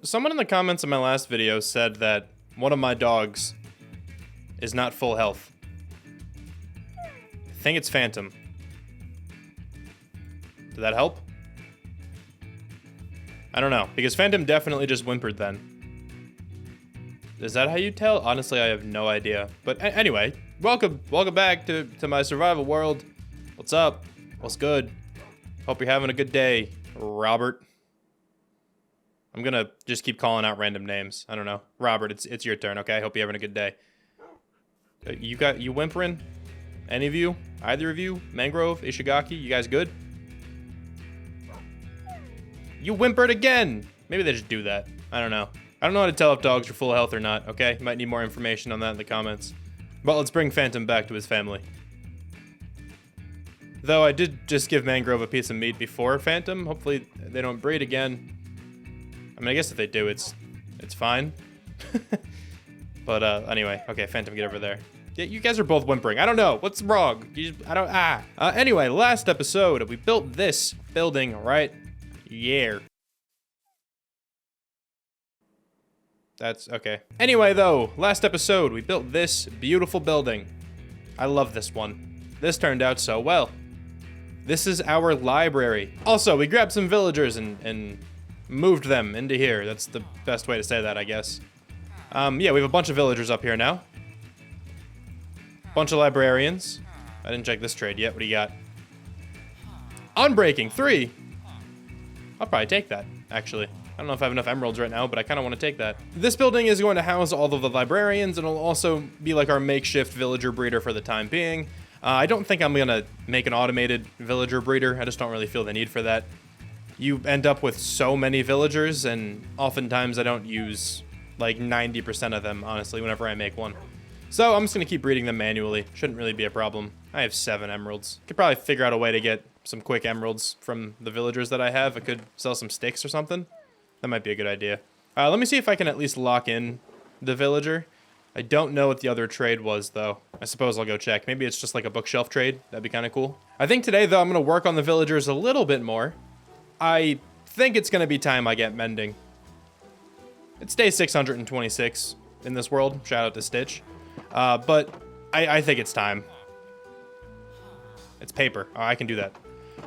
Someone in the comments of my last video said that one of my dogs is not full health. I think it's Phantom. Did that help? I don't know, because Phantom definitely just whimpered then. Is that how you tell? Honestly, I have no idea. But anyway, welcome back to my survival world. What's up? What's good? Hope you're having a good day, Robert. I'm gonna just keep calling out random names. I don't know. Robert, it's your turn, okay? Hope you're having a good day. You whimpering? Any of you? Either of you? Mangrove? Ishigaki? You guys good? You whimpered again! Maybe they just do that. I don't know. I don't know how to tell if dogs are full health or not, okay? You might need more information on that in the comments. But let's bring Phantom back to his family. Though I did just give Mangrove a piece of meat before Phantom. Hopefully they don't breed again. I mean, I guess if they do, it's fine. But anyway, okay, Phantom, get over there. Yeah, you guys are both whimpering. I don't know. What's wrong? Anyway, last episode, we built this building right here. That's okay. Anyway, though, last episode, we built this beautiful building. I love this one. This turned out so well. This is our library. Also, we grabbed some villagers and moved them into here. That's the best way to say that, I guess. Yeah, we have a bunch of villagers up here now. Bunch of librarians. I didn't check this trade yet. What do you got? Unbreaking 3. I'll probably take that, actually. I don't know if I have enough emeralds right now, but I kind of want to take that. This building is going to house all of the librarians, and it'll also be like our makeshift villager breeder for the time being. I don't think I'm going to make an automated villager breeder. I just don't really feel the need for that. You end up with so many villagers, and oftentimes I don't use like 90% of them, honestly, whenever I make one. So I'm just going to keep breeding them manually. Shouldn't really be a problem. I have 7 emeralds. Could probably figure out a way to get some quick emeralds from the villagers that I have. I could sell some sticks or something. That might be a good idea. Let me see if I can at least lock in the villager. I don't know what the other trade was, though. I suppose I'll go check. Maybe it's just like a bookshelf trade. That'd be kind of cool. I think today, though, I'm going to work on the villagers a little bit more. I think it's going to be time I get mending. It's day 626 in this world. Shout out to Stitch. But I think it's time. It's paper. Oh, I can do that.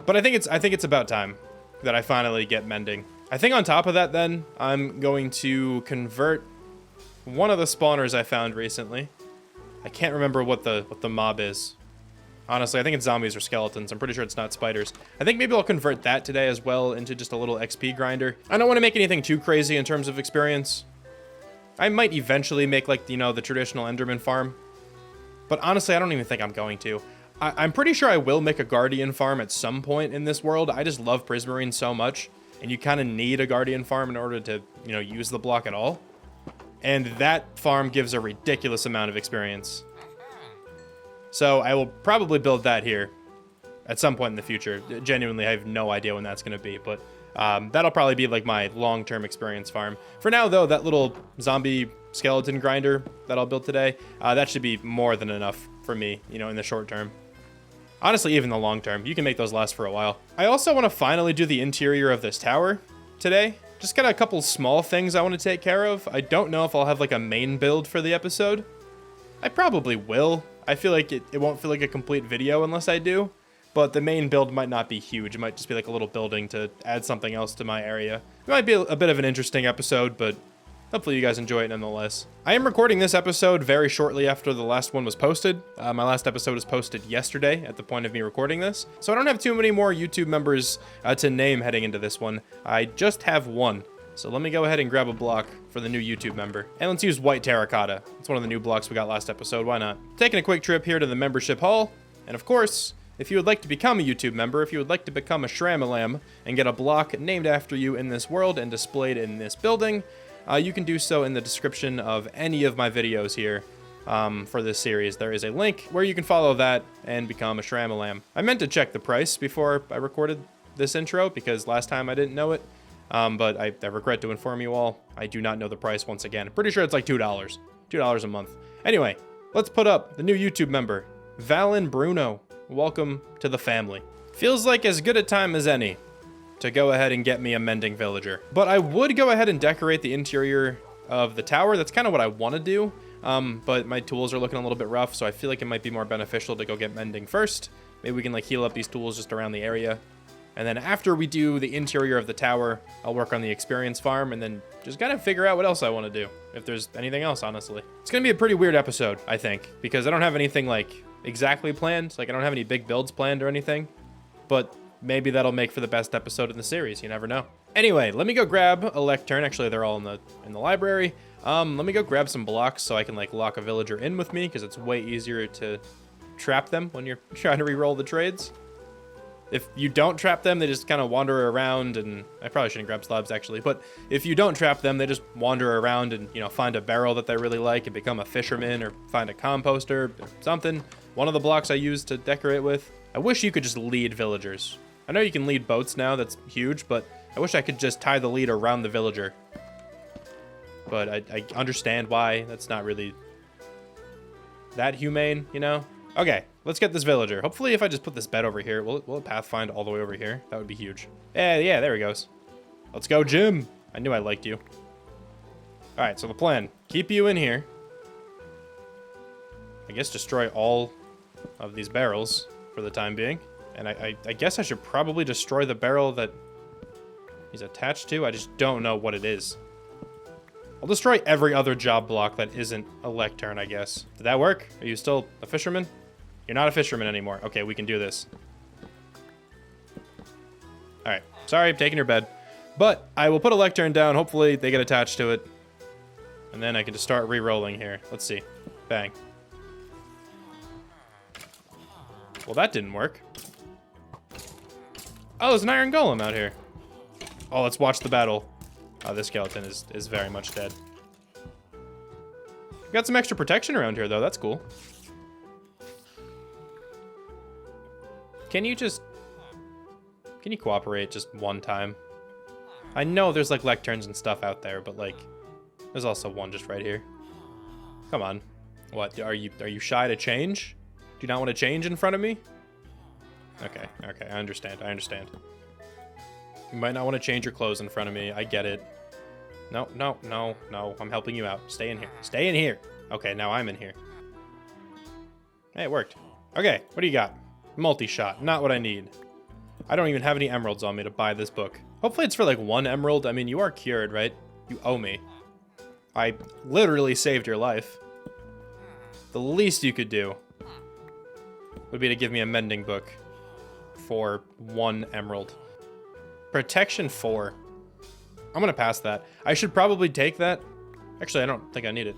But I think it's about time that I finally get mending. I think on top of that, then, I'm going to convert one of the spawners I found recently. I can't remember what the mob is. Honestly, I think it's zombies or skeletons. I'm pretty sure it's not spiders. I think maybe I'll convert that today as well into just a little XP grinder. I don't want to make anything too crazy in terms of experience. I might eventually make, like, you know, the traditional Enderman farm. But honestly, I don't even think I'm going to. I'm pretty sure I will make a Guardian farm at some point in this world. I just love Prismarine so much. And you kind of need a Guardian farm in order to, you know, use the block at all. And that farm gives a ridiculous amount of experience. So I will probably build that here at some point in the future. Genuinely, I have no idea when that's going to be, but that'll probably be like my long-term experience farm. For now, though, that little zombie skeleton grinder that I'll build today, that should be more than enough for me, you know, in the short term. Honestly, even the long term. You can make those last for a while. I also want to finally do the interior of this tower today. Just got a couple small things I want to take care of. I don't know if I'll have like a main build for the episode. I probably will. I feel like it won't feel like a complete video unless I do. But the main build might not be huge. It might just be like a little building to add something else to my area. It might be a bit of an interesting episode, but hopefully you guys enjoy it nonetheless. I am recording this episode very shortly after the last one was posted. My last episode was posted yesterday at the point of me recording this. So I don't have too many more YouTube members to name heading into this one. I just have one. So let me go ahead and grab a block for the new YouTube member. And let's use white terracotta. It's one of the new blocks we got last episode. Why not? Taking a quick trip here to the membership hall. And of course, if you would like to become a YouTube member, if you would like to become a Shram and get a block named after you in this world and displayed in this building, you can do so in the description of any of my videos here for this series. There is a link where you can follow that and become a Shram. I meant to check the price before I recorded this intro because last time I didn't know it. But I regret to inform you all, I do not know the price once again. I'm pretty sure it's like $2. $2 a month. Anyway, let's put up the new YouTube member, Valen Bruno. Welcome to the family. Feels like as good a time as any to go ahead and get me a mending villager. But I would go ahead and decorate the interior of the tower. That's kind of what I want to do. But my tools are looking a little bit rough, so I feel like it might be more beneficial to go get mending first. Maybe we can like heal up these tools just around the area. And then after we do the interior of the tower, I'll work on the experience farm and then just kind of figure out what else I want to do. If there's anything else, honestly. It's going to be a pretty weird episode, I think, because I don't have anything like exactly planned. Like I don't have any big builds planned or anything, but maybe that'll make for the best episode in the series. You never know. Anyway, let me go grab a lectern. Actually, they're all in the library. Let me go grab some blocks so I can like lock a villager in with me, because it's way easier to trap them when you're trying to re-roll the trades. If you don't trap them, they just kind of wander around, and I probably shouldn't grab slabs actually, but if you don't trap them, they just wander around and, you know, find a barrel that they really like and become a fisherman or find a composter or something. One of the blocks I use to decorate with. I wish you could just lead villagers. I know you can lead boats now, that's huge, but I wish I could just tie the lead around the villager. But I understand why that's not really that humane, you know? Okay, let's get this villager. Hopefully if I just put this bed over here, will it pathfind all the way over here? That would be huge. Yeah, there he goes. Let's go, Jim. I knew I liked you. All right, so the plan, keep you in here. I guess destroy all of these barrels for the time being. And I guess I should probably destroy the barrel that he's attached to. I just don't know what it is. I'll destroy every other job block that isn't a lectern, I guess. Did that work? Are you still a fisherman? You're not a fisherman anymore. Okay, we can do this. All right, sorry, I'm taking your bed. But I will put a lectern down. Hopefully they get attached to it. And then I can just start re-rolling here. Let's see. Bang. Well, that didn't work. Oh, there's an iron golem out here. Oh, let's watch the battle. Oh, this skeleton is very much dead. Got some extra protection around here, though. That's cool. Can you cooperate just one time? I know there's, like, lecterns and stuff out there, but, like, there's also one just right here. Come on. What, are you shy to change? Do you not want to change in front of me? Okay, I understand. You might not want to change your clothes in front of me. I get it. No. I'm helping you out. Stay in here. Stay in here. Okay, now I'm in here. Hey, it worked. Okay, what do you got? Multi-shot. Not what I need. I don't even have any emeralds on me to buy this book. Hopefully it's for like 1 emerald. I mean, you are cured, right? You owe me. I literally saved your life. The least you could do would be to give me a mending book for 1 emerald. Protection 4. I'm gonna pass that. I should probably take that. Actually, I don't think I need it.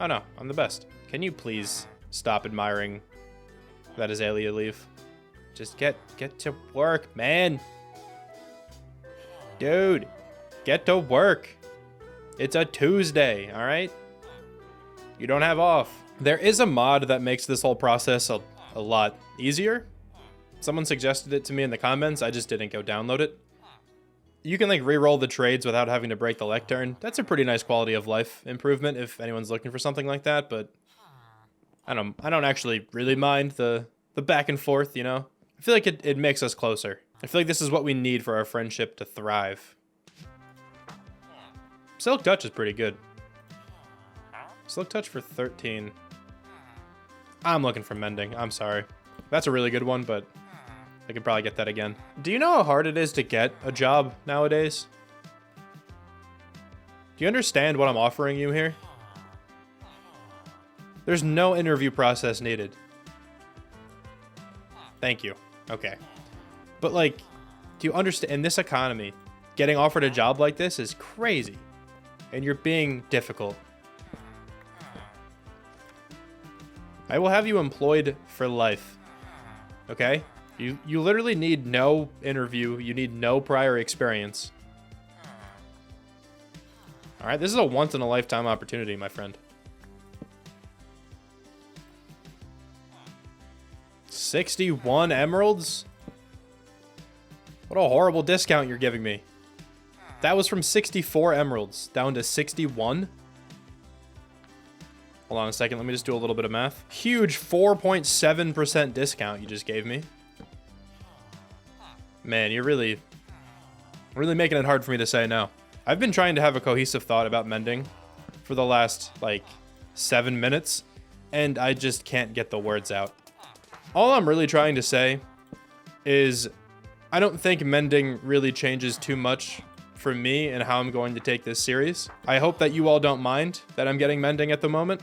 Oh no, I'm the best. Can you please stop admiring that azalea leaf? Just get to work, man. Dude, get to work. It's a Tuesday, all right? You don't have off. There is a mod that makes this whole process a lot easier. Someone suggested it to me in the comments. I just didn't go download it. You can like re-roll the trades without having to break the lectern. That's a pretty nice quality of life improvement if anyone's looking for something like that, but I don't actually really mind the back and forth, you know? I feel like it makes us closer. I feel like this is what we need for our friendship to thrive. Silk Touch is pretty good. Silk Touch for 13. I'm looking for mending. I'm sorry. That's a really good one, but I could probably get that again. Do you know how hard it is to get a job nowadays? Do you understand what I'm offering you here? There's no interview process needed. Thank you. Okay. But like, do you understand, in this economy, getting offered a job like this is crazy. And you're being difficult. I will have you employed for life. Okay? You literally need no interview. You need no prior experience. All right, this is a once-in-a-lifetime opportunity, my friend. 61 emeralds? What a horrible discount you're giving me. That was from 64 emeralds down to 61. Hold on a second. Let me just do a little bit of math. Huge 4.7% discount you just gave me. Man, you're really Really making it hard for me to say no. I've been trying to have a cohesive thought about mending for the last, like, 7 minutes, and I just can't get the words out. All I'm really trying to say is I don't think mending really changes too much for me and how I'm going to take this series. I hope that you all don't mind that I'm getting mending at the moment.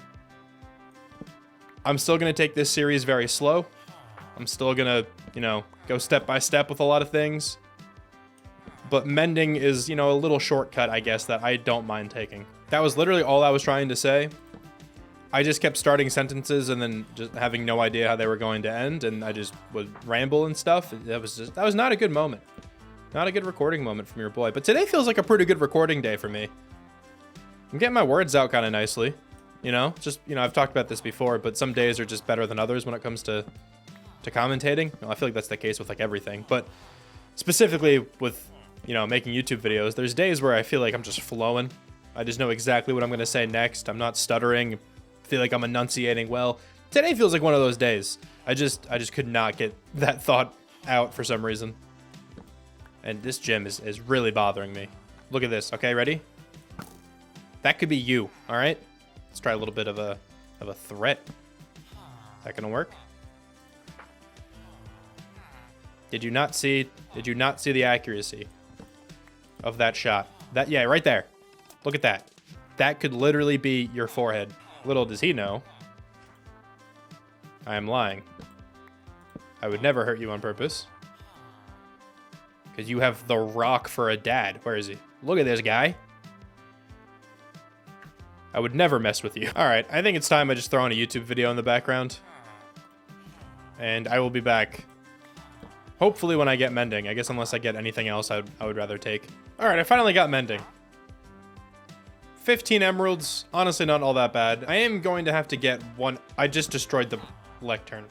I'm still going to take this series very slow. I'm still going to, you know, go step by step with a lot of things. But mending is, you know, a little shortcut, I guess, that I don't mind taking. That was literally all I was trying to say. I just kept starting sentences and then just having no idea how they were going to end, and I just would ramble and stuff. That was not a good moment. Not a good recording moment from your boy. But today feels like a pretty good recording day for me. I'm getting my words out kind of nicely. You know, just, you know, I've talked about this before, but some days are just better than others when it comes to commentating. Well, I feel like that's the case with like everything, but specifically with, you know, making YouTube videos, there's days where I feel like I'm just flowing. I just know exactly what I'm going to say next. I'm not stuttering. Feel like I'm enunciating well. Today feels like one of those days. I just could not get that thought out for some reason. And this gym is really bothering me. Look at this. Okay, ready? That could be you, all right? Let's try a little bit of a threat. Is that gonna work? Did you not see the accuracy of that shot? That, yeah, right there. Look at that. That could literally be your forehead. Little does he know, I am lying. I would never hurt you on purpose. Because you have The Rock for a dad. Where is he? Look at this guy. I would never mess with you. All right, I think it's time I just throw on a YouTube video in the background. And I will be back. Hopefully when I get mending. I guess unless I get anything else I would rather take. All right, I finally got mending. 15 emeralds, honestly not all that bad. I am going to have to get one. I just destroyed the lectern.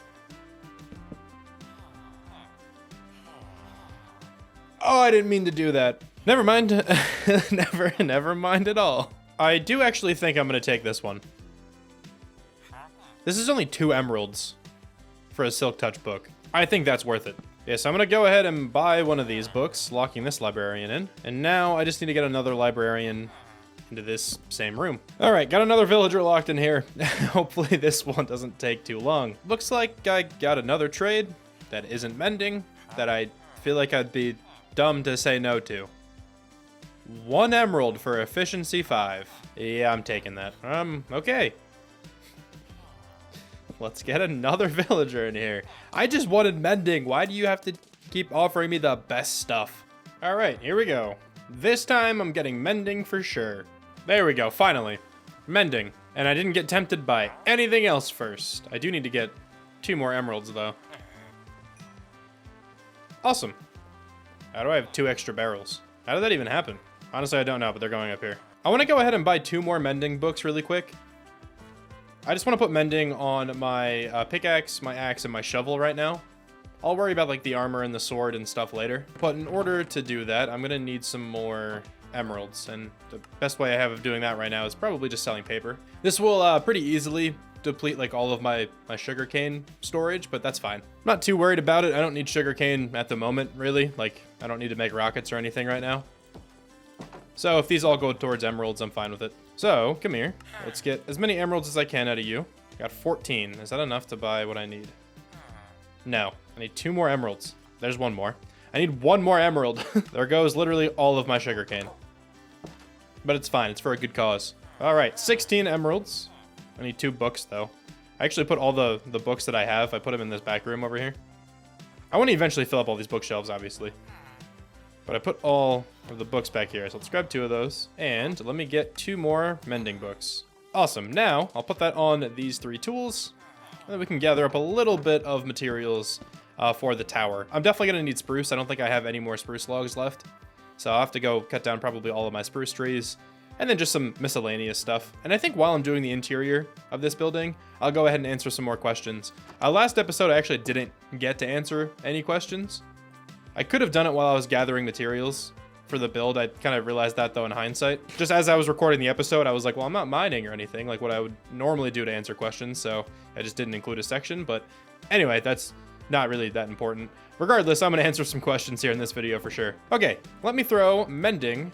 Oh, I didn't mean to do that. Never mind. Never mind at all. I do actually think I'm gonna take this one. This is only 2 emeralds for a Silk Touch book. I think that's worth it. Yes, I'm gonna go ahead and buy one of these books, locking this librarian in. And now I just need to get another librarian into this same room. All right, got another villager locked in here. Hopefully this one doesn't take too long. Looks like I got another trade that isn't mending that I feel like I'd be dumb to say no to. 1 emerald for efficiency 5. Yeah, I'm taking that. Okay. Let's get another villager in here. I just wanted mending. Why do you have to keep offering me the best stuff? All right, here we go. This time I'm getting mending for sure. There we go, finally. Mending. And I didn't get tempted by anything else first. I do need to get 2 more emeralds though. Awesome. How do I have 2 extra barrels? How did that even happen? Honestly, I don't know, but they're going up here. I want to go ahead and buy 2 more mending books really quick. I just want to put mending on my pickaxe, my axe, and my shovel right now. I'll worry about like the armor and the sword and stuff later. But in order to do that, I'm going to need some more emeralds. And the best way I have of doing that right now is probably just selling paper. This will pretty easily deplete like all of my sugarcane storage, but that's fine. I'm not too worried about it. I don't need sugarcane at the moment, really. Like, I don't need to make rockets or anything right now. So if these all go towards emeralds, I'm fine with it. So, come here. Let's get as many emeralds as I can out of you. Got 14. Is that enough to buy what I need? No. I need 2 more emeralds. There's 1 more. I need 1 more emerald. There goes literally all of my sugarcane. But it's fine. It's for a good cause. All right, 16 emeralds. I need 2 books, though. I actually put all the books that I have. I put them in this back room over here. I want to eventually fill up all these bookshelves, obviously. But I put all of the books back here. So let's grab 2 of those. And let me get 2 more mending books. Awesome. Now, I'll put that on these 3 tools. And then we can gather up a little bit of materials for the tower. I'm definitely going to need spruce. I don't think I have any more spruce logs left. So I'll have to go cut down probably all of my spruce trees. And then just some miscellaneous stuff. And I think while I'm doing the interior of this building, I'll go ahead and answer some more questions. Last episode, I actually didn't get to answer any questions. I could have done it while I was gathering materials for the build. I kind of realized that, though, in hindsight. Just as I was recording the episode, I was like, well, I'm not mining or anything, like what I would normally do to answer questions. So I just didn't include a section. But anyway, that's not really that important. Regardless, I'm gonna answer some questions here in this video for sure. Okay, let me throw mending.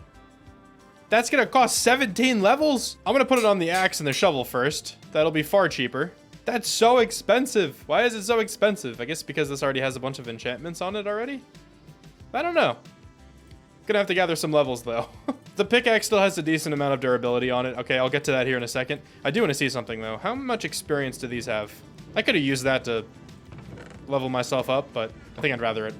That's gonna cost 17 levels? I'm gonna put it on the axe and the shovel first. That'll be far cheaper. That's so expensive. Why is it so expensive? I guess because this already has a bunch of enchantments on it already? I don't know. Gonna have to gather some levels though. The pickaxe still has a decent amount of durability on it. Okay, I'll get to that here in a second. I do want to see something though. How much experience do these have? I could have used that to level myself up, but I think I'd rather it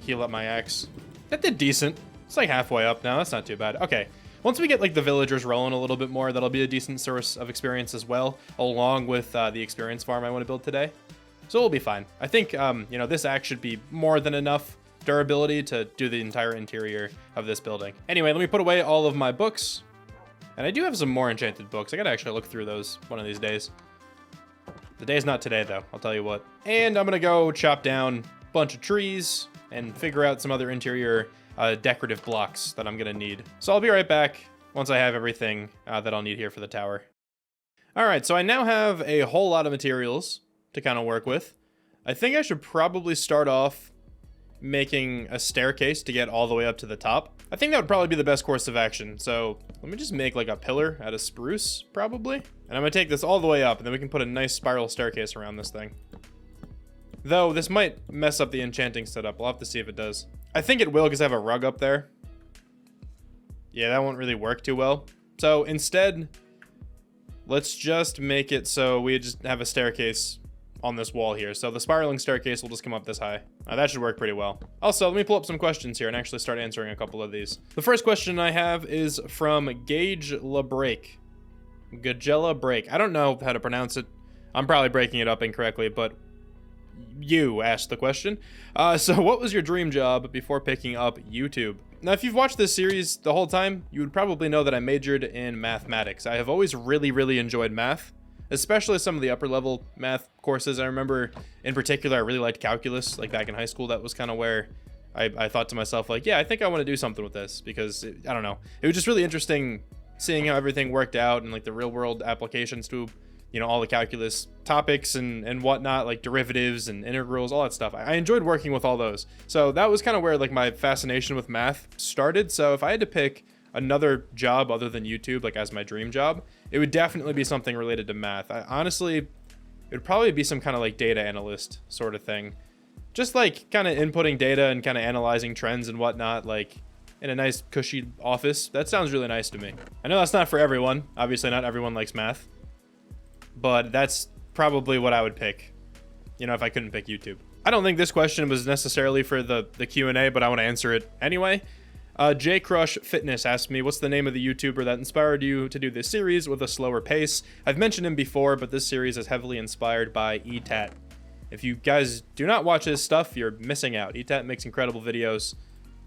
heal up my axe. That did decent. It's like halfway up now. That's not too bad. Okay. Once we get like the villagers rolling a little bit more, that'll be a decent source of experience as well, along with the experience farm I want to build today. So we'll be fine. I think, you know, this axe should be more than enough durability to do the entire interior of this building. Anyway, let me put away all of my books. And I do have some more enchanted books. I gotta actually look through those one of these days. The day's not today though, I'll tell you what. And I'm gonna go chop down a bunch of trees and figure out some other interior decorative blocks that I'm gonna need. So I'll be right back once I have everything that I'll need here for the tower. All right, so I now have a whole lot of materials to kind of work with. I think I should probably start off making a staircase to get all the way up to the top. I think that would probably be the best course of action. So let me just make like a pillar out of spruce, probably. And I'm gonna take this all the way up, and then we can put a nice spiral staircase around this thing. Though this might mess up the enchanting setup. We'll have to see if it does. I think it will because I have a rug up there. Yeah, that won't really work too well. So instead, let's just make it so we just have a staircase on this wall here. So the spiraling staircase will just come up this high. That should work pretty well. Also, let me pull up some questions here and actually start answering a couple of these. The first question I have is from Gage LaBreak. Gagella Break. I don't know how to pronounce it. I'm probably breaking it up incorrectly, but you asked the question. So what was your dream job before picking up YouTube? Now, if you've watched this series the whole time, you would probably know that I majored in mathematics. I have always really enjoyed math, especially some of the upper level math courses. I remember in particular, I really liked calculus, like back in high school. That was kind of where I thought to myself, like, yeah, I think I want to do something with this because I don't know. It was just really interesting seeing how everything worked out and like the real world applications to, you know, all the calculus topics and whatnot, like derivatives and integrals, all that stuff. I enjoyed working with all those. So that was kind of where like my fascination with math started. So if I had to pick another job other than YouTube, like as my dream job, it would definitely be something related to math. Honestly, it would probably be some kind of like data analyst sort of thing. Just like kind of inputting data and kind of analyzing trends and whatnot, like in a nice cushy office. That sounds really nice to me. I know that's not for everyone. Obviously not everyone likes math, but that's probably what I would pick, you know, if I couldn't pick YouTube. I don't think this question was necessarily for the Q&A, but I want to answer it anyway. J Crush Fitness asked me, what's the name of the YouTuber that inspired you to do this series with a slower pace? I've mentioned him before, but this series is heavily inspired by Etat. If you guys do not watch his stuff, you're missing out. Etat makes incredible videos.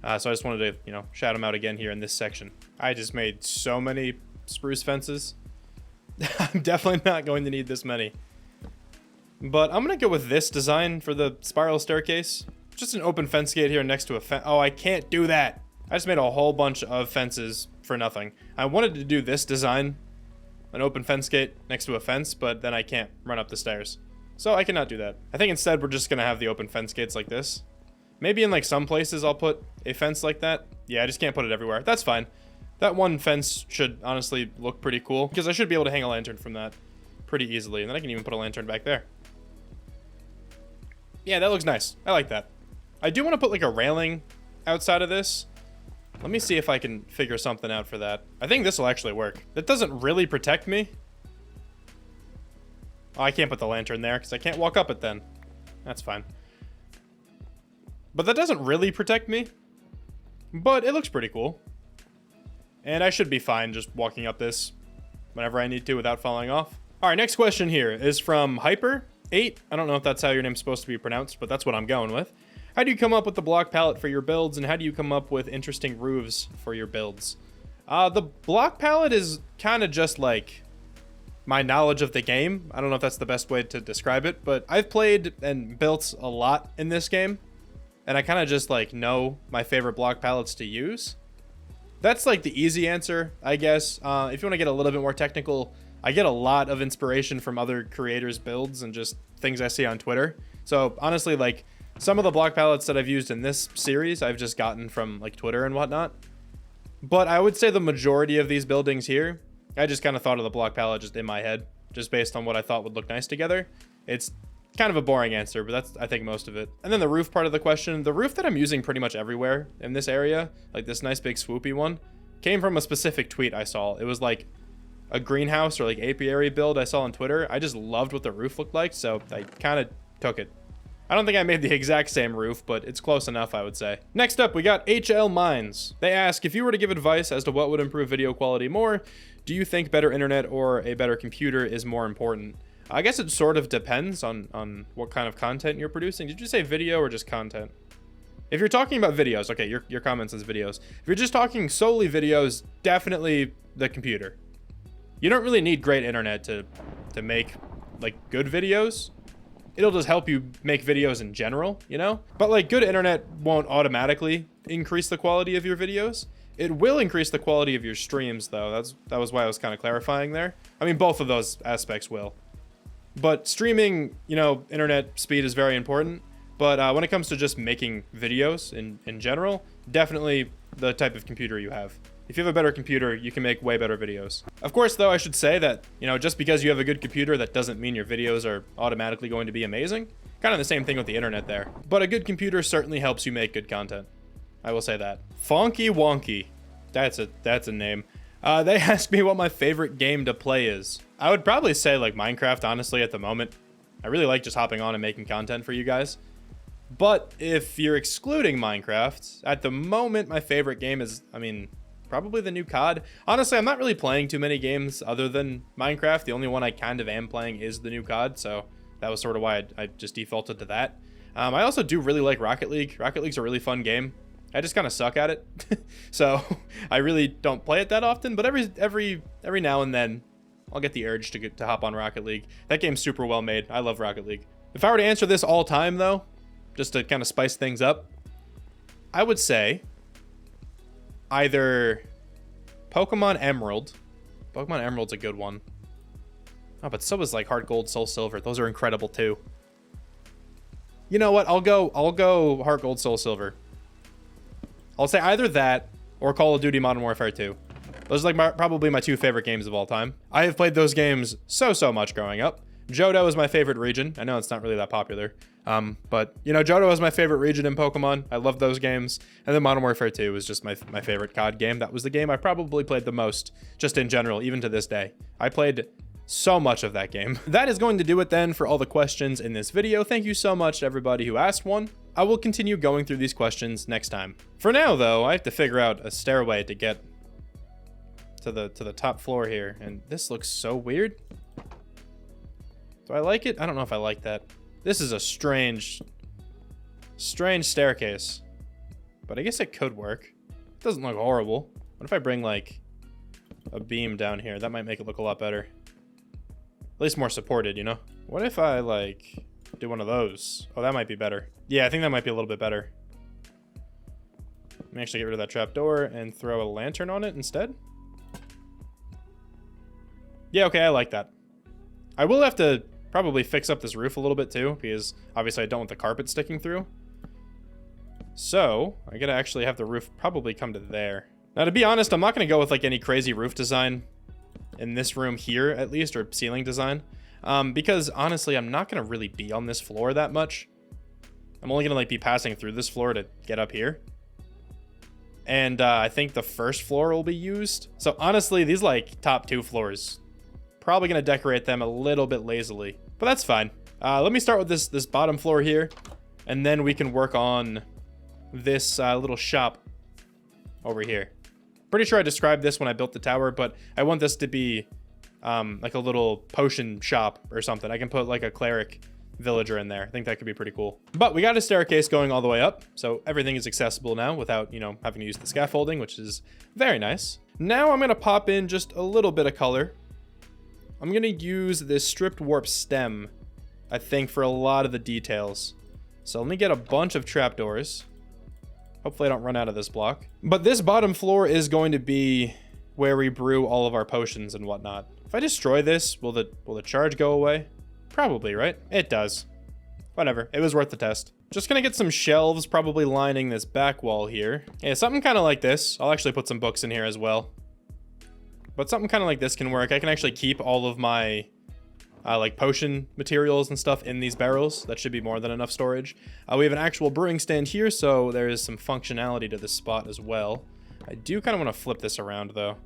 So I just wanted to, you know, shout him out again here in this section. I just made so many spruce fences. I'm definitely not going to need this many. But I'm going to go with this design for the spiral staircase. Just an open fence gate here next to a fence. Oh, I can't do that. I just made a whole bunch of fences for nothing. I wanted to do this design, an open fence gate next to a fence, but then I can't run up the stairs. So I cannot do that. I think instead we're just going to have the open fence gates like this. Maybe in like some places I'll put a fence like that. Yeah, I just can't put it everywhere. That's fine. That one fence should honestly look pretty cool because I should be able to hang a lantern from that pretty easily. And then I can even put a lantern back there. Yeah, that looks nice. I like that. I do want to put like a railing outside of this. Let me see if I can figure something out for that. I think this will actually work. That doesn't really protect me. Oh, I can't put the lantern there because I can't walk up it then. That's fine. But that doesn't really protect me. But it looks pretty cool. And I should be fine just walking up this whenever I need to without falling off. All right, next question here is from Hyper8. I don't know if that's how your name's supposed to be pronounced, but that's what I'm going with. How do you come up with the block palette for your builds, and how do you come up with interesting roofs for your builds? The block palette is kind of just like my knowledge of the game. I don't know if that's the best way to describe it, but I've played and built a lot in this game, and I kind of just like know my favorite block palettes to use. That's like the easy answer, I guess. If you want to get a little bit more technical, I get a lot of inspiration from other creators' builds and just things I see on Twitter. So honestly, like some of the block palettes that I've used in this series, I've just gotten from like Twitter and whatnot. But I would say the majority of these buildings here, I just kind of thought of the block palette just in my head, just based on what I thought would look nice together. It's kind of a boring answer, but that's, I think, most of it. And then the roof part of the question, the roof that I'm using pretty much everywhere in this area, like this nice big swoopy one, came from a specific tweet I saw. It was like a greenhouse or like apiary build I saw on Twitter. I just loved what the roof looked like, so I kind of took it. I don't think I made the exact same roof, but it's close enough, I would say. Next up, we got HL Mines. They ask, if you were to give advice as to what would improve video quality more, do you think better internet or a better computer is more important? I guess it sort of depends on what kind of content you're producing. Did you say video or just content? If you're talking about videos, okay, your comment says videos. If you're just talking solely videos, definitely the computer. You don't really need great internet to make like good videos. It'll just help you make videos in general, you know? But like good internet won't automatically increase the quality of your videos. It will increase the quality of your streams though. That was why I was kind of clarifying there. I mean, both of those aspects will. But streaming, you know, internet speed is very important. But when it comes to just making videos in general, definitely the type of computer you have. If you have a better computer, you can make way better videos. Of course, though, I should say that, you know, just because you have a good computer, that doesn't mean your videos are automatically going to be amazing. Kind of the same thing with the internet there. But a good computer certainly helps you make good content. I will say that. Fonky Wonky. That's a name. They asked me what my favorite game to play is. I would probably say like Minecraft, honestly, at the moment. I really like just hopping on and making content for you guys. But if you're excluding Minecraft, at the moment, my favorite game is, I mean, probably the new COD. Honestly, I'm not really playing too many games other than Minecraft. The only one I kind of am playing is the new COD, so that was sort of why I just defaulted to that. I also do really like Rocket League. Rocket League's a really fun game. I just kind of suck at it, so I really don't play it that often. But every now and then, I'll get the urge to hop on Rocket League. That game's super well made. I love Rocket League. If I were to answer this all time, though, just to kind of spice things up, I would say either Pokemon Emerald. Pokemon Emerald's a good one. Oh, but so is like Heart Gold, Soul Silver. Those are incredible too. You know what? I'll go Heart Gold, Soul Silver. I'll say either that or Call of Duty Modern Warfare 2. Those are like probably my two favorite games of all time. I have played those games so much growing up. Johto is my favorite region. I know it's not really that popular. But, you know, Johto is my favorite region in Pokemon. I love those games. And then Modern Warfare 2 was just my favorite COD game. That was the game I probably played the most, just in general, even to this day. I played so much of that game. That is going to do it then for all the questions in this video. Thank you so much to everybody who asked one. I will continue going through these questions next time. For now, though, I have to figure out a stairway to get to the top floor here. And this looks so weird. Do I like it? I don't know if I like that. This is a strange staircase. But I guess it could work. It doesn't look horrible. What if I bring, like, a beam down here? That might make it look a lot better. At least more supported, you know? What if I, like, do one of those? Oh, that might be better. Yeah, I think that might be a little bit better. Let me actually get rid of that trapdoor and throw a lantern on it instead. Yeah, okay, I like that. I will have to probably fix up this roof a little bit too, because obviously I don't want the carpet sticking through. So I gotta actually have the roof probably come to there. Now, to be honest, I'm not gonna go with like any crazy roof design in this room here, at least, or ceiling design, because honestly, I'm not gonna really be on this floor that much. I'm only gonna like be passing through this floor to get up here. And I think the first floor will be used. So honestly, these like top two floors, probably gonna decorate them a little bit lazily, but that's fine. Let me start with this bottom floor here, and then we can work on this little shop over here. Pretty sure I described this when I built the tower, but I want this to be like a little potion shop or something. I can put like a cleric villager in there. I think that could be pretty cool. But we got a staircase going all the way up, so everything is accessible now without, you know, having to use the scaffolding, which is very nice. Now I'm gonna pop in just a little bit of color. I'm gonna use this stripped warp stem, I think, for a lot of the details. So let me get a bunch of trapdoors. Hopefully I don't run out of this block. But this bottom floor is going to be where we brew all of our potions and whatnot. If I destroy this, will the charge go away? Probably, right? It does. whatever. It was worth the test. Just gonna get some shelves probably lining this back wall here. Yeah, something kind of like this. I'll actually put some books in here as well. But something kind of like this can work. I can actually keep all of my like potion materials and stuff in these barrels. That should be more than enough storage. We have an actual brewing stand here, so there is some functionality to this spot as well. I do kind of want to flip this around though.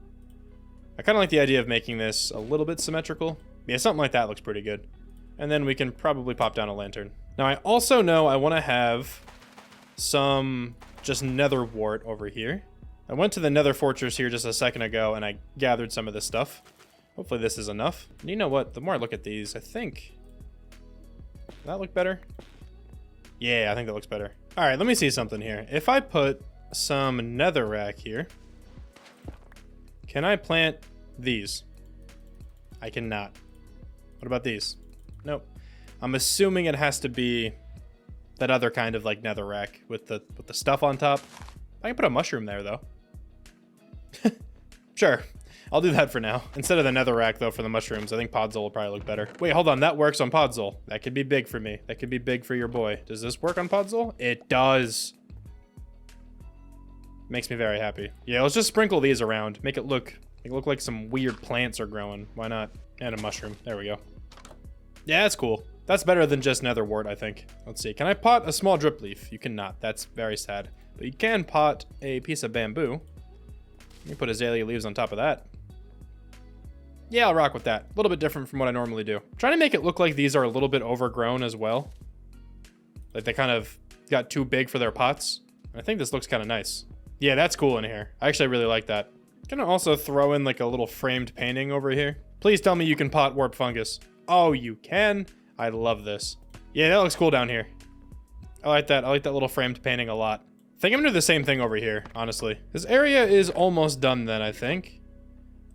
I kind of like the idea of making this a little bit symmetrical. Yeah, something like that looks pretty good. And then we can probably pop down a lantern. Now I also know I want to have some just nether wart over here. I went to the nether fortress here just a second ago and I gathered some of this stuff. Hopefully this is enough. And you know what? The more I look at these, I think... Does that look better? Yeah, I think that looks better. Alright, let me see something here. If I put some netherrack here, can I plant these? I cannot. What about these? Nope. I'm assuming it has to be that other kind of like netherrack with the stuff on top. I can put a mushroom there though. Sure. I'll do that for now. Instead of the netherrack, though, for the mushrooms, I think podzol will probably look better. Wait, hold on. That works on podzol. That could be big for me. That could be big for your boy. Does this work on podzol? It does. Makes me very happy. Yeah, let's just sprinkle these around. Make it look like some weird plants are growing. Why not? And a mushroom. There we go. Yeah, that's cool. That's better than just nether wart, I think. Let's see. Can I pot a small drip leaf? You cannot. That's very sad. But you can pot a piece of bamboo. You put azalea leaves on top of that. Yeah, I'll rock with that. A little bit different from what I normally do. Trying to make it look like these are a little bit overgrown as well. Like they kind of got too big for their pots. I think this looks kind of nice. Yeah, that's cool in here. I actually really like that. Gonna also throw in like a little framed painting over here. Please tell me you can pot warp fungus. Oh, you can? I love this. Yeah, that looks cool down here. I like that. I like that little framed painting a lot. I think I'm gonna do the same thing over here, honestly. This area is almost done then, I think.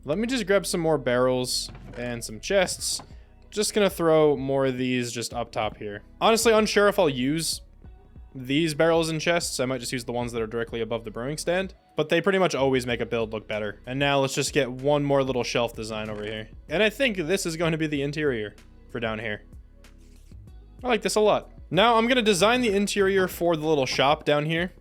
Let me just grab some more barrels and some chests. Just gonna throw more of these just up top here. Honestly, unsure if I'll use these barrels and chests. I might just use the ones that are directly above the brewing stand. But they pretty much always make a build look better. And now let's just get one more little shelf design over here. And I think this is going to be the interior for down here. I like this a lot. Now I'm gonna design the interior for the little shop down here.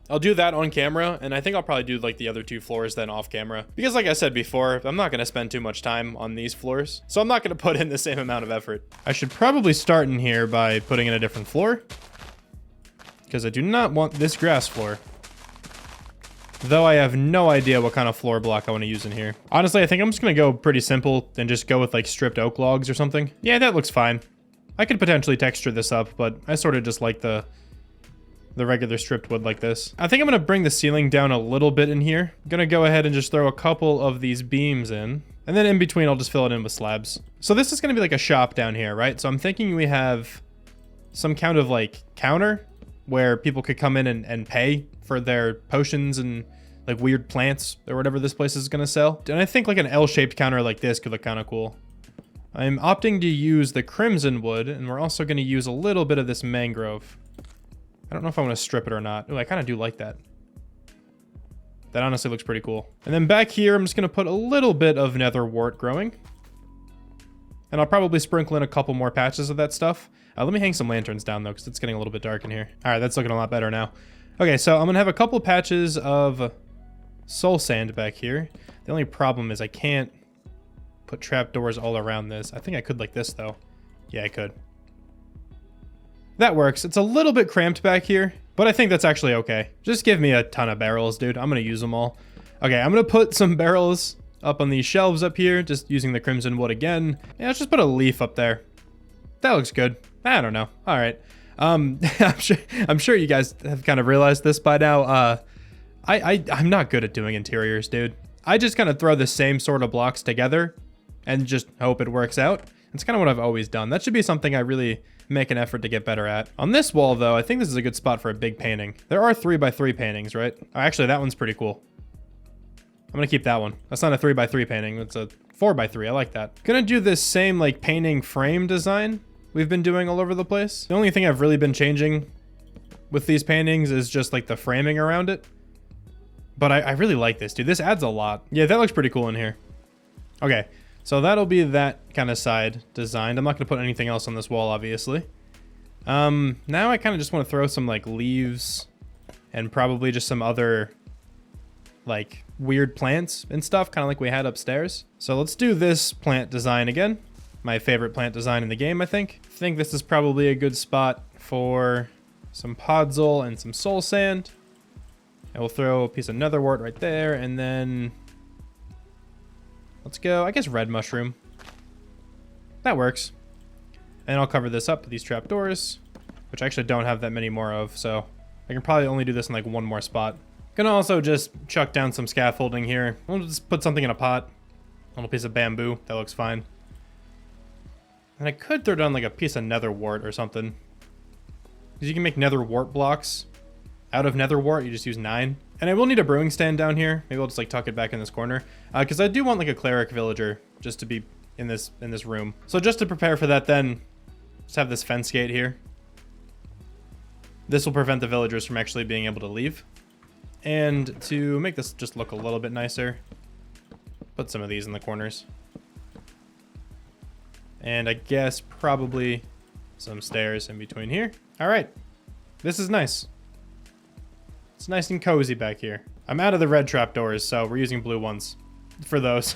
I'll do that on camera, and I think I'll probably do like the other two floors then off camera. Because like I said before, I'm not gonna spend too much time on these floors. So I'm not gonna put in the same amount of effort. I should probably start in here by putting in a different floor. Because I do not want this grass floor. Though I have no idea what kind of floor block I want to use in here. Honestly, I think I'm just gonna go pretty simple and just go with like stripped oak logs or something. Yeah, that looks fine. I could potentially texture this up, but I sort of just like the regular stripped wood like this. I think I'm gonna bring the ceiling down a little bit in here. I'm gonna go ahead and just throw a couple of these beams in. And then in between, I'll just fill it in with slabs. So this is gonna be like a shop down here, right? So I'm thinking we have some kind of like counter where people could come in and pay for their potions and like weird plants or whatever this place is gonna sell. And I think like an L-shaped counter like this could look kind of cool. I'm opting to use the crimson wood, and we're also gonna use a little bit of this mangrove. I don't know if I want to strip it or not. Oh, I kind of do like that. That honestly looks pretty cool. And then back here, I'm just going to put a little bit of nether wart growing. And I'll probably sprinkle in a couple more patches of that stuff. Let me hang some lanterns down, though, because it's getting a little bit dark in here. All right, that's looking a lot better now. Okay, so I'm going to have a couple patches of soul sand back here. The only problem is I can't put trapdoors all around this. I think I could like this, though. Yeah, I could. That works. It's a little bit cramped back here, but I think that's actually okay. Just give me a ton of barrels, dude. I'm gonna use them all. Okay, I'm gonna put some barrels up on these shelves up here, just using the crimson wood again. Yeah, let's just put a leaf up there. That looks good. I don't know. All right. I'm sure you guys have kind of realized this by now. I'm not good at doing interiors, dude. I just kind of throw the same sort of blocks together and just hope it works out. It's kind of what I've always done. That should be something I really make an effort to get better at. On this wall, though, I think this is a good spot for a big painting. There are 3x3 paintings, right? Oh, actually, that one's pretty cool. I'm gonna keep that one. That's not a 3x3 painting. It's a 4x3. I like that. Gonna do this same like painting frame design we've been doing all over the place. The only thing I've really been changing with these paintings is just like the framing around it. But I really like this, dude. This adds a lot. Yeah, that looks pretty cool in here. Okay. So that'll be that kind of side designed. I'm not going to put anything else on this wall, obviously. Now I kind of just want to throw some like leaves and probably just some other like weird plants and stuff, kind of like we had upstairs. So let's do this plant design again. My favorite plant design in the game, I think. I think this is probably a good spot for some podzol and some soul sand. And we'll throw a piece of netherwort right there, and then let's go, I guess, red mushroom. That works. And I'll cover this up with these trapdoors, which I actually don't have that many more of, so I can probably only do this in like one more spot. Gonna also just chuck down some scaffolding here. We'll just put something in a pot. A little piece of bamboo, that looks fine. And I could throw down like a piece of netherwort or something. Because you can make netherwort blocks. Out of netherwort, you just use 9. And I will need a brewing stand down here. Maybe I'll just like tuck it back in this corner. Because I do want like a cleric villager just to be in this room. So just to prepare for that then, just have this fence gate here. This will prevent the villagers from actually being able to leave. And to make this just look a little bit nicer, put some of these in the corners. And I guess probably some stairs in between here. All right, this is nice. It's nice and cozy back here. I'm out of the red trapdoors, so we're using blue ones for those.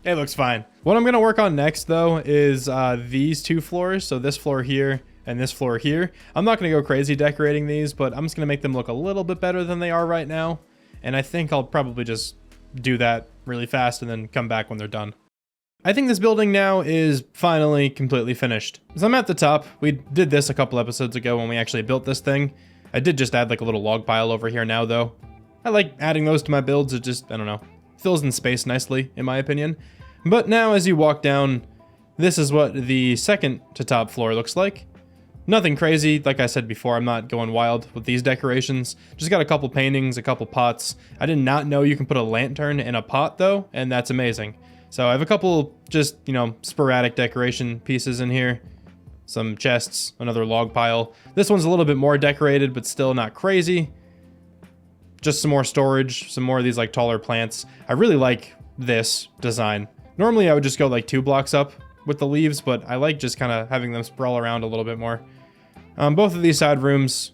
It looks fine. What I'm gonna work on next though is these 2 floors. So this floor here and this floor here. I'm not gonna go crazy decorating these, but I'm just gonna make them look a little bit better than they are right now. And I think I'll probably just do that really fast and then come back when they're done. I think this building now is finally completely finished. So I'm at the top. We did this a couple episodes ago when we actually built this thing. I did just add like a little log pile over here now though. I like adding those to my builds. It just, I don't know, fills in space nicely in my opinion. But now as you walk down, this is what the second to top floor looks like. Nothing crazy. Like I said before, I'm not going wild with these decorations. Just got a couple paintings, a couple pots. I did not know you can put a lantern in a pot though, and that's amazing. So I have a couple just, you know, sporadic decoration pieces in here. Some chests, another log pile. This one's a little bit more decorated, but still not crazy. Just some more storage, some more of these like taller plants. I really like this design. Normally I would just go like 2 blocks up with the leaves, but I like just kind of having them sprawl around a little bit more. Both of these side rooms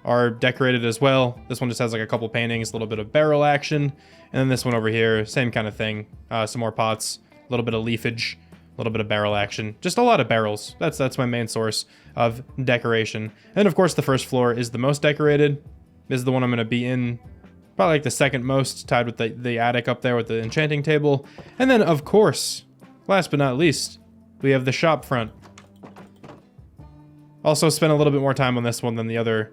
are decorated as well. This one just has like a couple paintings, a little bit of barrel action. And then this one over here, same kind of thing. Some more pots, a little bit of leafage, a little bit of barrel action. Just a lot of barrels. That's my main source of decoration. And of course the first floor is the most decorated. This is the one I'm going to be in. Probably like the second most, tied with the attic up there with the enchanting table. And then of course, last but not least, we have the shop front. Also spent a little bit more time on this one than the other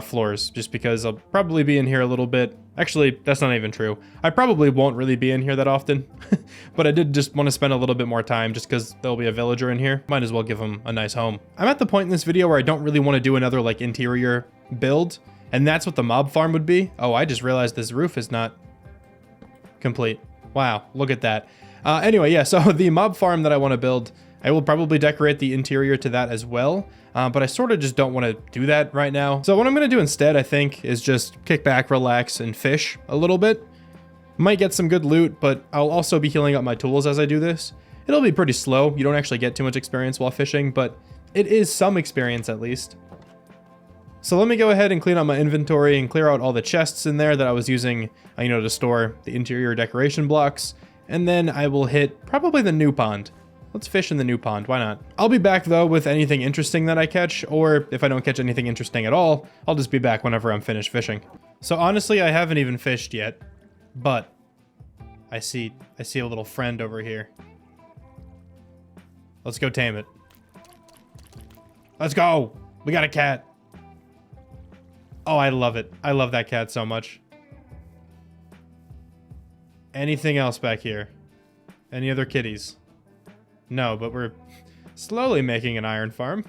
floors, just because I'll probably be in here a little bit. Actually, that's not even true. I probably won't really be in here that often, but I did just want to spend a little bit more time just because there'll be a villager in here. Might as well give him a nice home. I'm at the point in this video where I don't really want to do another like interior build, and that's what the mob farm would be. Oh, I just realized this roof is not complete. Wow, look at that. Anyway, yeah, so the mob farm that I want to build, I will probably decorate the interior to that as well, but I sort of just don't want to do that right now. So what I'm going to do instead, I think, is just kick back, relax, and fish a little bit. Might get some good loot, but I'll also be healing up my tools as I do this. It'll be pretty slow. You don't actually get too much experience while fishing, but it is some experience at least. So let me go ahead and clean out my inventory and clear out all the chests in there that I was using, you know, to store the interior decoration blocks. And then I will hit probably the new pond. Let's fish in the new pond, why not? I'll be back though with anything interesting that I catch, or if I don't catch anything interesting at all, I'll just be back whenever I'm finished fishing. So honestly, I haven't even fished yet, but I see a little friend over here. Let's go tame it. Let's go! We got a cat. Oh, I love it. I love that cat so much. Anything else back here? Any other kitties? No, but we're slowly making an iron farm.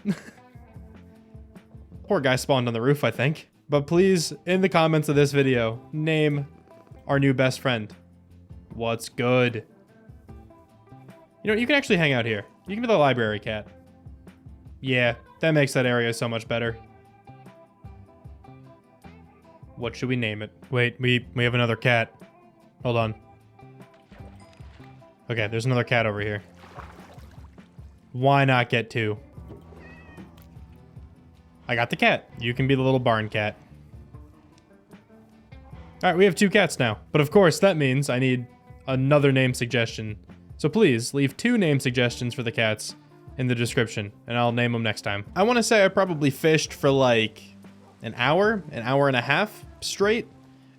Poor guy spawned on the roof, I think. But please, in the comments of this video, name our new best friend. What's good? You know, you can actually hang out here. You can be the library cat. Yeah, that makes that area so much better. What should we name it? Wait, we have another cat. Hold on. Okay, there's another cat over here. Why not get 2? I got the cat. You can be the little barn cat. All right, we have 2 cats now. But of course, that means I need another name suggestion. So please leave 2 name suggestions for the cats in the description, and I'll name them next time. I want to say I probably fished for like an hour and a half straight.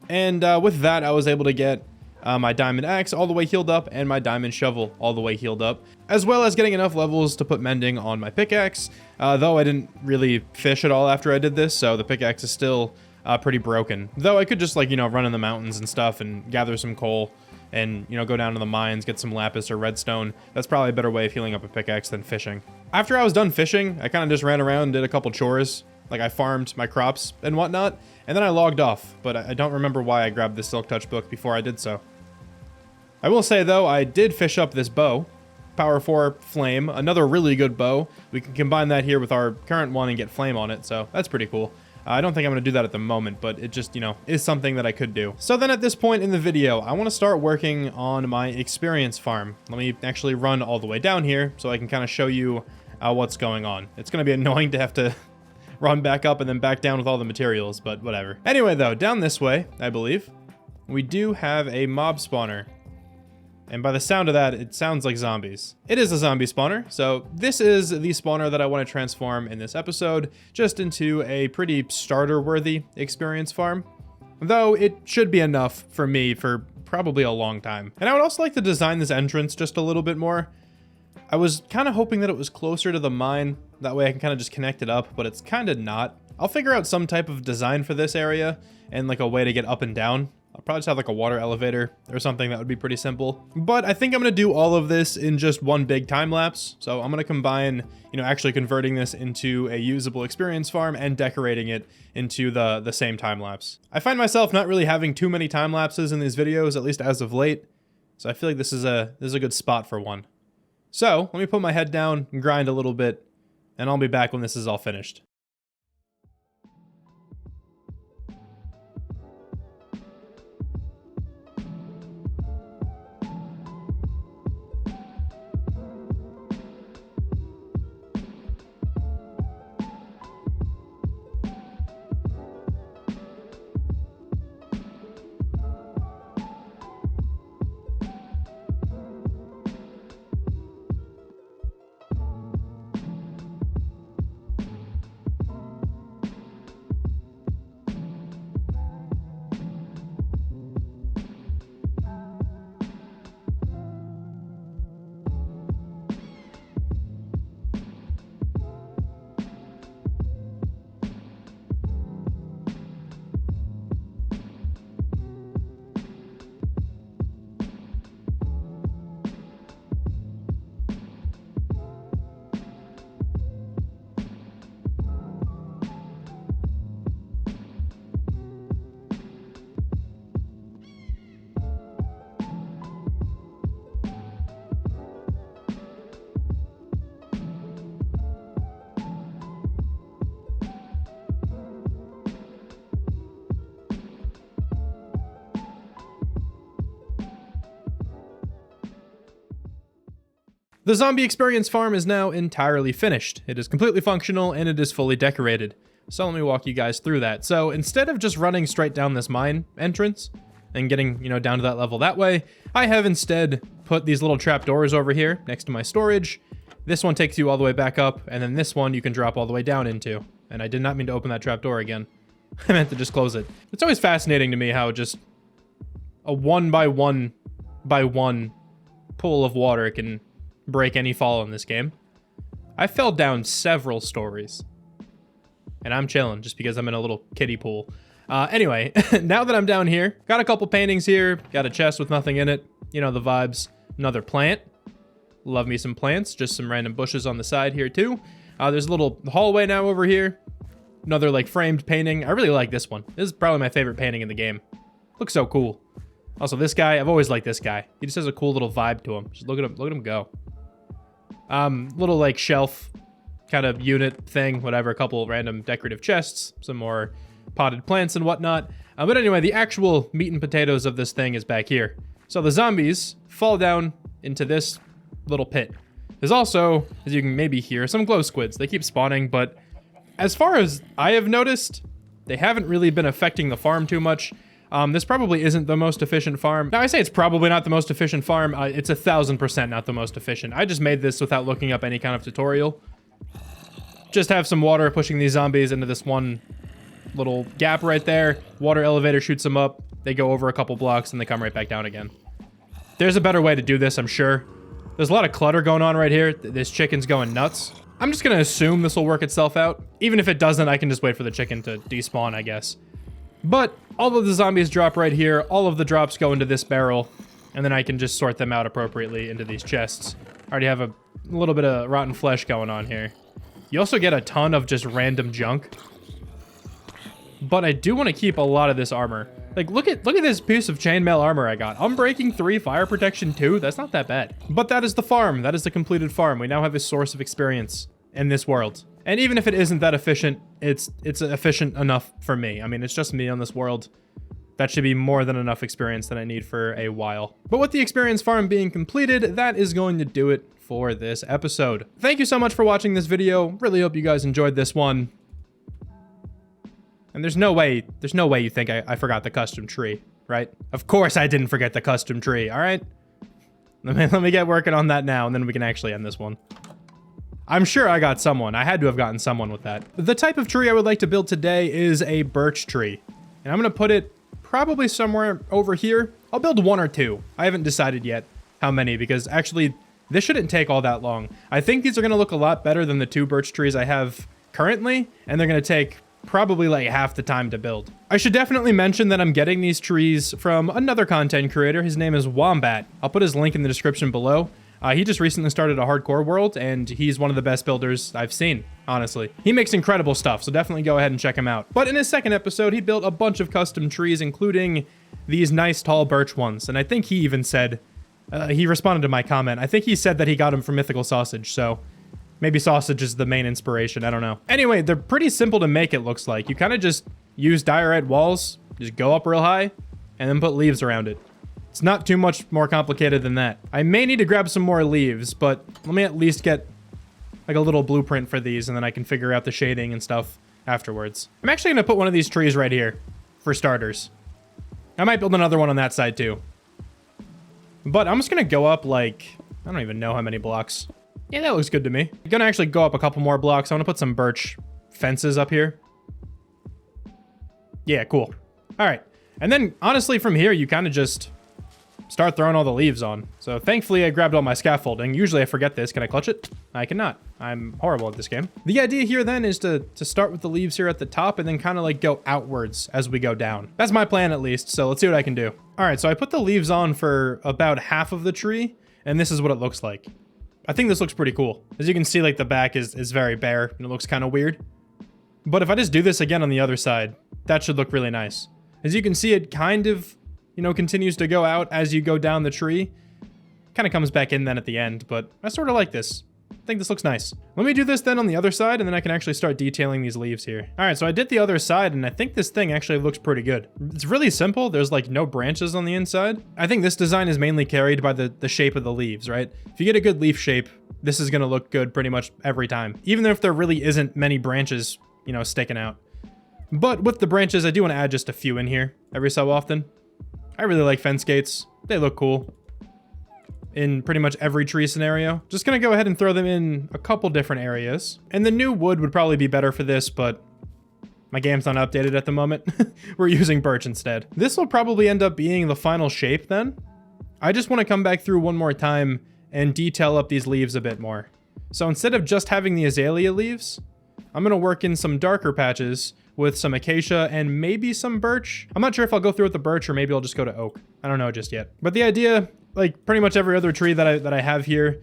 And with that, I was able to get my diamond axe all the way healed up and my diamond shovel all the way healed up, as well as getting enough levels to put mending on my pickaxe, though I didn't really fish at all after I did this, so the pickaxe is still pretty broken. Though I could just, like, you know, run in the mountains and stuff and gather some coal and, you know, go down to the mines, get some lapis or redstone. That's probably a better way of healing up a pickaxe than fishing. After I was done fishing, I kind of just ran around and did a couple chores. Like, I farmed my crops and whatnot, and then I logged off, but I don't remember why I grabbed the Silk Touch book before I did so. I will say, though, I did fish up this bow. Power 4 Flame, another really good bow. We can combine that here with our current one and get flame on it, so that's pretty cool. I don't think I'm going to do that at the moment, but it just, you know, is something that I could do. So then at this point in the video, I want to start working on my experience farm. Let me actually run all the way down here so I can kind of show you what's going on. It's going to be annoying to have to run back up and then back down with all the materials, but whatever. Anyway, though, down this way, I believe, we do have a mob spawner. And by the sound of that, it sounds like zombies. It is a zombie spawner, so this is the spawner that I want to transform in this episode, just into a pretty starter-worthy experience farm. Though it should be enough for me for probably a long time. And I would also like to design this entrance just a little bit more. I was kind of hoping that it was closer to the mine, that way I can kind of just connect it up, but it's kind of not. I'll figure out some type of design for this area, and like a way to get up and down. I'll probably just have like a water elevator or something that would be pretty simple. But I think I'm going to do all of this in just one big time lapse. So I'm going to combine, you know, actually converting this into a usable experience farm and decorating it into the same time lapse. I find myself not really having too many time lapses in these videos, at least as of late. So I feel like this is a good spot for one. So let me put my head down and grind a little bit, and I'll be back when this is all finished. The zombie experience farm is now entirely finished. It is completely functional and it is fully decorated. So let me walk you guys through that. So instead of just running straight down this mine entrance and getting, you know, down to that level that way, I have instead put these little trapdoors over here next to my storage. This one takes you all the way back up, and then this one you can drop all the way down into. And I did not mean to open that trapdoor again. I meant to just close it. It's always fascinating to me how just a 1 by 1 by 1 pool of water can break any fall in this game. I fell down several stories. And I'm chilling just because I'm in a little kiddie pool. Anyway, now that I'm down here, got a couple paintings here, got a chest with nothing in it. You know the vibes. Another plant. Love me some plants. Just some random bushes on the side here too. There's a little hallway now over here. Another like framed painting. I really like this one. This is probably my favorite painting in the game. Looks so cool. Also, this guy, I've always liked this guy. He just has a cool little vibe to him. Just look at him go. Little like shelf kind of unit thing, whatever, a couple random decorative chests, some more potted plants and whatnot. But anyway, the actual meat and potatoes of this thing is back here. So the zombies fall down into this little pit. There's also, as you can maybe hear, some glow squids. They keep spawning, but As far as I have noticed, they haven't really been affecting the farm too much. This probably isn't the most efficient farm. Now, I say it's probably not the most efficient farm. It's 1,000% not the most efficient. I just made this without looking up any kind of tutorial. Just have some water pushing these zombies into this one little gap right there. Water elevator shoots them up. They go over a couple blocks and they come right back down again. There's a better way to do this, I'm sure. There's a lot of clutter going on right here. This chicken's going nuts. I'm just gonna assume this will work itself out. Even if it doesn't, I can just wait for the chicken to despawn, I guess. But all of the zombies drop right here. All of the drops go into this barrel. And then I can just sort them out appropriately into these chests. I already have a little bit of rotten flesh going on here. You also get a ton of just random junk. But I do want to keep a lot of this armor. Like, look at this piece of chainmail armor I got. Unbreaking 3, fire protection 2. That's not that bad. But that is the farm. That is the completed farm. We now have a source of experience in this world. And even if it isn't that efficient, it's efficient enough for me. I mean, it's just me on this world. That should be more than enough experience that I need for a while. But with the experience farm being completed, that is going to do it for this episode. Thank you so much for watching this video. Really hope you guys enjoyed this one. And there's no way you think I forgot the custom tree, right? Of course I didn't forget the custom tree, all right? Let me get working on that now, and then we can actually end this one. I'm sure I got someone. I had to have gotten someone with that. The type of tree I would like to build today is a birch tree. And I'm gonna put it probably somewhere over here. I'll build 1 or 2. I haven't decided yet how many, because actually, this shouldn't take all that long. I think these are gonna look a lot better than the 2 birch trees I have currently, and they're gonna take probably like half the time to build. I should definitely mention that I'm getting these trees from another content creator. His name is Wombaat. I'll put his link in the description below. He just recently started a hardcore world, and he's one of the best builders I've seen, honestly. He makes incredible stuff, so definitely go ahead and check him out. But in his second episode, he built a bunch of custom trees, including these nice tall birch ones. And I think he even said, he responded to my comment. I think he said that he got them from Mythical Sausage, so maybe sausage is the main inspiration, I don't know. Anyway, they're pretty simple to make, it looks like. You kind of just use diorite walls, just go up real high, and then put leaves around it. It's not too much more complicated than that. I may need to grab some more leaves, but let me at least get like a little blueprint for these, and then I can figure out the shading and stuff afterwards. I'm actually gonna put one of these trees right here, for starters. I might build another one on that side too. But I'm just gonna go up like, I don't even know how many blocks. Yeah, that looks good to me. I'm gonna actually go up a couple more blocks. I wanna put some birch fences up here. Yeah, cool. All right. And then honestly from here, you kind of just start throwing all the leaves on. So thankfully I grabbed all my scaffolding. Usually I forget this. Can I clutch it? I cannot. I'm horrible at this game. The idea here then is to start with the leaves here at the top and then kind of like go outwards as we go down. That's my plan at least. So let's see what I can do. All right. So I put the leaves on for about half of the tree and this is what it looks like. I think this looks pretty cool. As you can see, like the back is very bare and it looks kind of weird. But if I just do this again on the other side, that should look really nice. As you can see, it kind of, you know, continues to go out as you go down the tree. Kind of comes back in then at the end, but I sort of like this. I think this looks nice. Let me do this then on the other side, and then I can actually start detailing these leaves here. All right, so I did the other side, and I think this thing actually looks pretty good. It's really simple. There's like no branches on the inside. I think this design is mainly carried by the shape of the leaves, right? If you get a good leaf shape, this is gonna look good pretty much every time. Even if there really isn't many branches, you know, sticking out. But with the branches, I do want to add just a few in here every so often. I really like fence gates. They look cool in pretty much every tree scenario. Just gonna go ahead and throw them in a couple different areas. And the new wood would probably be better for this, but my game's not updated at the moment. We're using birch instead. This will probably end up being the final shape then. I just want to come back through one more time and detail up these leaves a bit more. So instead of just having the azalea leaves, I'm gonna work in some darker patches with some acacia and maybe some birch. I'm not sure if I'll go through with the birch or maybe I'll just go to oak. I don't know just yet. But the idea, like pretty much every other tree that I have here,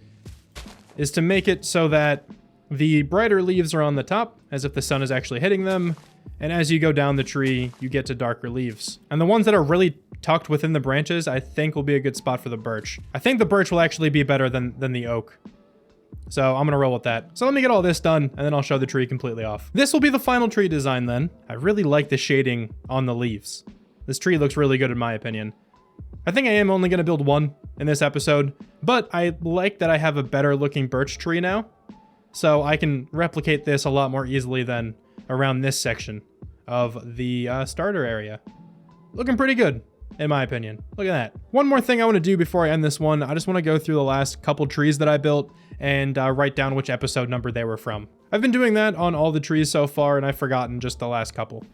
is to make it so that the brighter leaves are on the top, as if the sun is actually hitting them. And as you go down the tree, you get to darker leaves. And the ones that are really tucked within the branches, I think will be a good spot for the birch. I think the birch will actually be better than the oak. So I'm gonna roll with that. So let me get all this done and then I'll show the tree completely off. This will be the final tree design then. I really like the shading on the leaves. This tree looks really good in my opinion. I think I am only gonna build one in this episode, but I like that I have a better looking birch tree now. So I can replicate this a lot more easily than around this section of the starter area. Looking pretty good, in my opinion. Look at that. One more thing I want to do before I end this one. I just want to go through the last couple trees that I built and write down which episode number they were from. I've been doing that on all the trees so far, and I've forgotten just the last couple.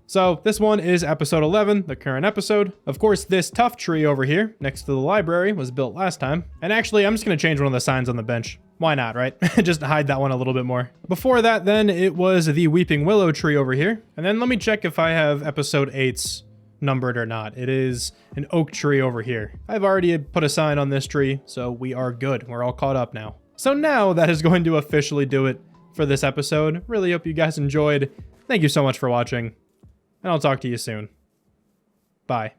So this one is episode 11, the current episode. Of course, this tough tree over here next to the library was built last time. And actually, I'm just going to change one of the signs on the bench. Why not, right? Just hide that one a little bit more. Before that, then, it was the weeping willow tree over here. And then let me check if I have episode 8's numbered or not. It is an oak tree over here. I've already put a sign on this tree, so we are good. We're all caught up now. So now that is going to officially do it for this episode. Really hope you guys enjoyed. Thank you so much for watching. And I'll talk to you soon. Bye.